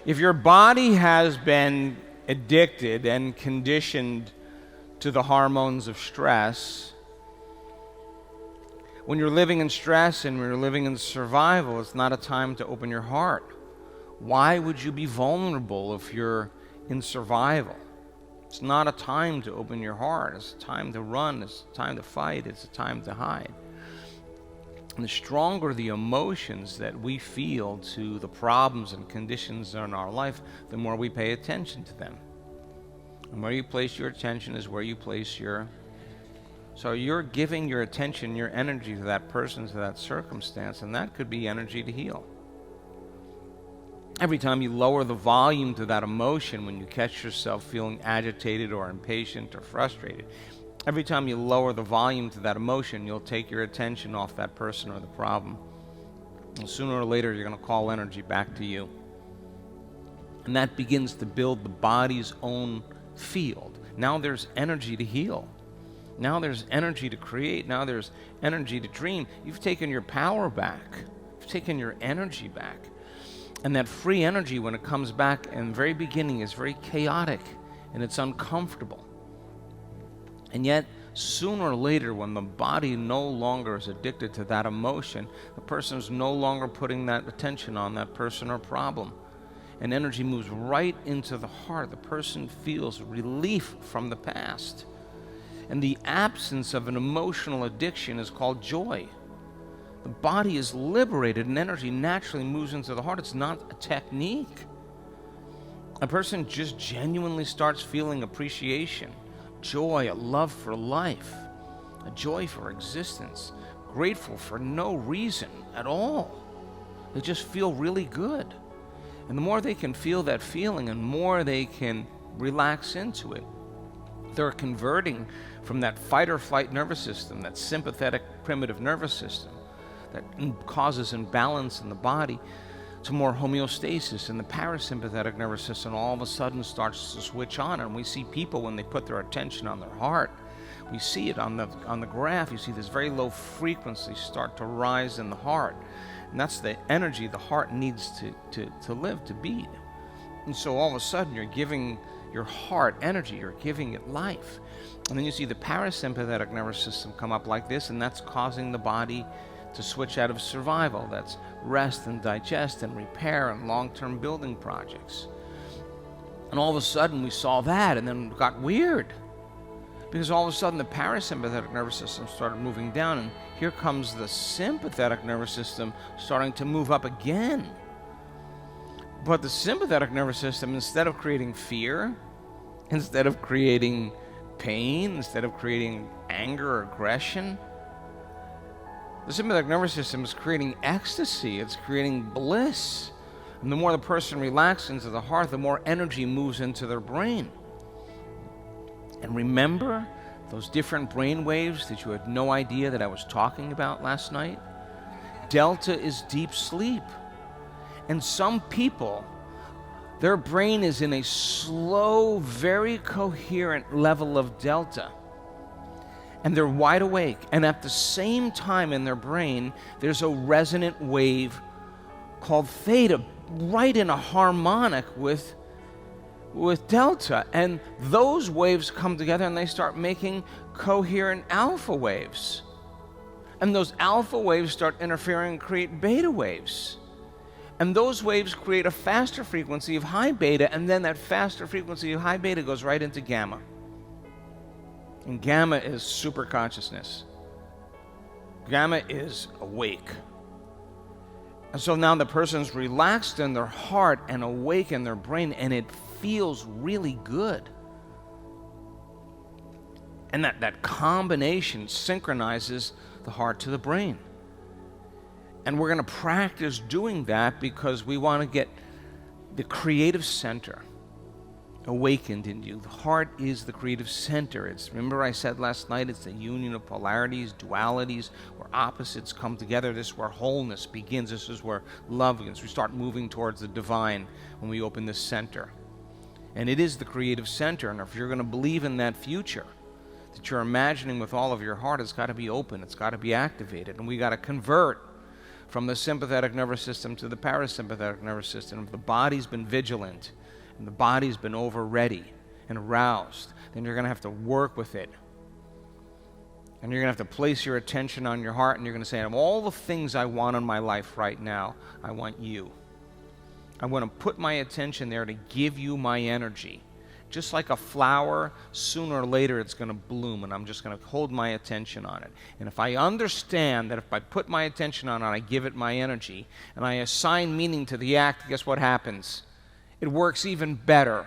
If your body has been addicted and conditioned to the hormones of stress, when you're living in stress and when you're living in survival, it's not a time to open your heart. Why would you be vulnerable if you're in survival? It's not a time to open your heart. It's a time to run. It's a time to fight. It's a time to hide. And the stronger the emotions that we feel to the problems and conditions in our life, the more we pay attention to them. And where you place your attention is where you place your... So you're giving your attention, your energy to that person, to that circumstance, and that could be energy to heal. Every time you lower the volume to that emotion, when you catch yourself feeling agitated or impatient or frustrated, every time you lower the volume to that emotion, you'll take your attention off that person or the problem. And sooner or later, you're going to call energy back to you. And that begins to build the body's own field. Now there's energy to heal. Now there's energy to create. Now there's energy to dream. You've taken your power back. You've taken your energy back. And that free energy, when it comes back in the very beginning, is very chaotic and it's uncomfortable. And yet, sooner or later, when the body no longer is addicted to that emotion, the person is no longer putting that attention on that person or problem. And energy moves right into the heart. The person feels relief from the past. And the absence of an emotional addiction is called joy. The body is liberated and energy naturally moves into the heart. It's not a technique. A person just genuinely starts feeling appreciation, joy, a love for life, a joy for existence, grateful for no reason at all. They just feel really good. And the more they can feel that feeling and more they can relax into it, they're converting from that fight or flight nervous system, that sympathetic primitive nervous system that causes imbalance in the body, to more homeostasis, and the parasympathetic nervous system all of a sudden starts to switch on. And we see people, when they put their attention on their heart, we see it on the graph. You see this very low frequency start to rise in the heart, and that's the energy the heart needs to live, to beat. And so all of a sudden you're giving your heart energy, you're giving it life. And then you see the parasympathetic nervous system come up like this, and that's causing the body to switch out of survival. That's rest and digest and repair and long-term building projects. And all of a sudden we saw that, and then it got weird, because all of a sudden the parasympathetic nervous system started moving down, and here comes the sympathetic nervous system starting to move up again. But the sympathetic nervous system, instead of creating fear, instead of creating pain, instead of creating anger or aggression, the sympathetic nervous system is creating ecstasy. It's creating bliss. And the more the person relaxes into the heart, the more energy moves into their brain. And remember those different brain waves that you had no idea that I was talking about last night? Delta is deep sleep. And some people, their brain is in a slow, very coherent level of delta. And they're wide awake, and at the same time in their brain, there's a resonant wave called theta, right in a harmonic with delta. And those waves come together and they start making coherent alpha waves. And those alpha waves start interfering and create beta waves. And those waves create a faster frequency of high beta, and then that faster frequency of high beta goes right into gamma. And gamma is super consciousness. Gamma is awake. And so now the person's relaxed in their heart and awake in their brain, and it feels really good. And that combination synchronizes the heart to the brain. And we're going to practice doing that because we want to get the creative center awakened in you. The heart is the creative center. Remember I said last night, it's the union of polarities, dualities, where opposites come together. This is where wholeness begins. This is where love begins. We start moving towards the divine when we open this center. And it is the creative center. And if you're going to believe in that future that you're imagining with all of your heart, it's got to be open. It's got to be activated. And we got to convert from the sympathetic nervous system to the parasympathetic nervous system. If the body's been vigilant and the body's been over ready and aroused, then you're going to have to work with it. And you're going to have to place your attention on your heart, and you're going to say, of all the things I want in my life right now, I want you. I want to put my attention there to give you my energy. Just like a flower, sooner or later it's going to bloom, and I'm just going to hold my attention on it. And if I understand that if I put my attention on it, I give it my energy, and I assign meaning to the act, guess what happens? It works even better.